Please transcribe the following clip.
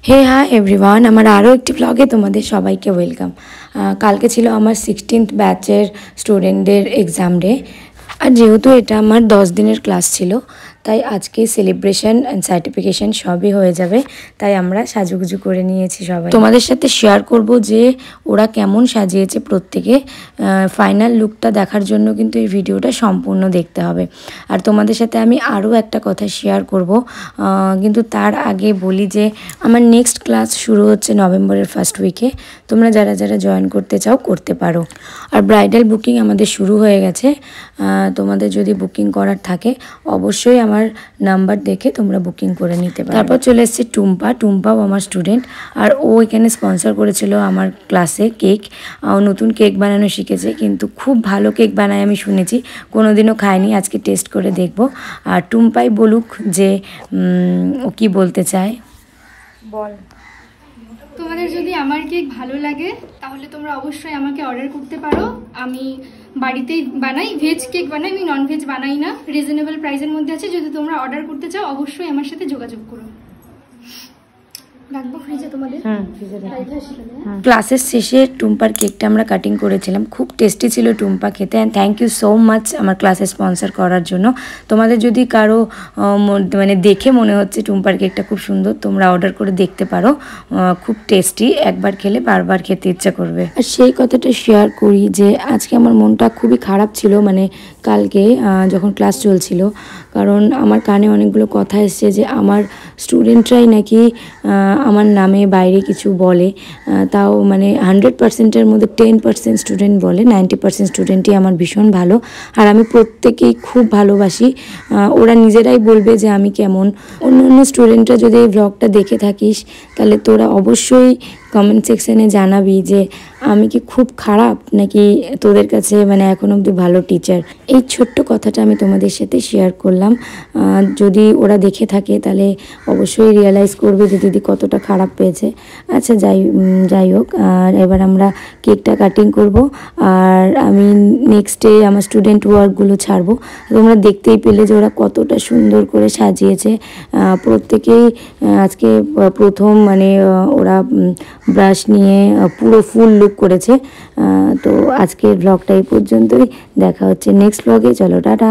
হে hi everyone, আমার আরও একটি ব্লগে তোমাদের সবাইকে ওয়েলকাম। কালকে ছিল আমার 16th ব্যাচের স্টুডেন্টদের এক্সাম ডে। আর যেহেতু এটা আমার 10 দিনের ক্লাস ছিল, তাই আজকে সেলিব্রেশন অ্যান্ড সার্টিফিকেশন সবই হয়ে যাবে। তাই আমরা সাজুগুজু করে নিয়েছি সবাই। তোমাদের সাথে শেয়ার করব যে ওরা কেমন সাজিয়েছে প্রত্যেকে। ফাইনাল লুকটা দেখার জন্য কিন্তু এই ভিডিওটা সম্পূর্ণ দেখতে হবে। আর তোমাদের সাথে আমি আরও একটা কথা শেয়ার করব, কিন্তু তার আগে বলি যে আমার নেক্সট ক্লাস শুরু হচ্ছে নভেম্বরের ফার্স্ট উইকে। তোমরা যারা যারা জয়েন করতে চাও করতে পারো। আর ব্রাইডাল বুকিং আমাদের শুরু হয়ে গেছে। তোমাদের যদি বুকিং করার থাকে অবশ্যই আমার নাম্বার দেখে তোমরা বুকিং করে নিতে পারো। তারপর চলে এসেছে টুম্পাও আমার স্টুডেন্ট, আর ও এখানে স্পন্সর করেছিল আমার ক্লাসে কেক। ও নতুন কেক বানানো শিখেছে, কিন্তু খুব ভালো কেক বানায় আমি শুনেছি, কোনোদিনও খাইনি, আজকে টেস্ট করে দেখব। আর টুম্পাই বলুক যে ও কি বলতে চায়। বল। তোমাদের যদি আমার কেক ভালো লাগে তাহলে তোমরা অবশ্যই আমাকে অর্ডার করতে পারো। আমি বাড়িতেই বানাই, ভেজ কেক বানাই, আমি নন ভেজ বানাই না। রিজনেবল প্রাইসের মধ্যে আছে। যদি তোমরা অর্ডার করতে চাও অবশ্যই আমার সাথে যোগাযোগ করো। ক্লাসের শেষে টুম্পার কেকটা আমরা কাটিং করেছিলাম, খুব টেস্টি ছিল টুম্পা খেতে। And thank you so much আমার ক্লাসে স্পন্সর করার জন্য। তোমাদের যদি কারো মানে দেখে মনে হচ্ছে টুম্পার কেকটা খুব সুন্দর, তোমরা অর্ডার করে দেখতে পারো, খুব টেস্টি, একবার খেলে বারবার খেতে ইচ্ছা করবে। আর সেই কথাটা শেয়ার করি যে আজকে আমার মনটা খুবই খারাপ ছিল, মানে কালকে যখন ক্লাস চলছিল, কারণ আমার কানে অনেকগুলো কথা এসছে যে আমার স্টুডেন্টরাই নাকি আমার নামে বাইরে কিছু বলে। তাও মানে 100%-এর মধ্যে 10% স্টুডেন্ট বলে, 90% স্টুডেন্টই আমার ভীষণ ভালো। আর আমি প্রত্যেকেই খুব ভালোবাসি। ওরা নিজেরাই বলবে যে আমি কেমন। অন্য স্টুডেন্টরা যদি এই ব্লগটা দেখে থাকিস তাহলে তোরা অবশ্যই কমেন্ট সেকশানে জানাবি যে আমি কি খুব খারাপ নাকি তোদের কাছে মানে এখন অবধি ভালো টিচার। এই ছোট্ট কথাটা আমি তোমাদের সাথে শেয়ার করলাম। যদি ওরা দেখে থাকে তাহলে অবশ্যই রিয়েলাইজ করবে যে দিদি কতটা খারাপ পেয়েছে। আচ্ছা, যাই হোক, আর এবার আমরা কেকটা কাটিং করব। আর আমি নেক্সট ডে আমার স্টুডেন্ট ওয়ার্কগুলো ছাড়বো। তোমরা দেখতেই পেলে যে ওরা কতটা সুন্দর করে সাজিয়েছে। প্রত্যেকেই আজকে প্রথম মানে ওরা ব্রাশ নিয়ে পুরো ফুল লুক করেছে। তো আজকের ব্লগটা এই পর্যন্তই, দেখা হচ্ছে নেক্সট ব্লগে। চলো টাটা।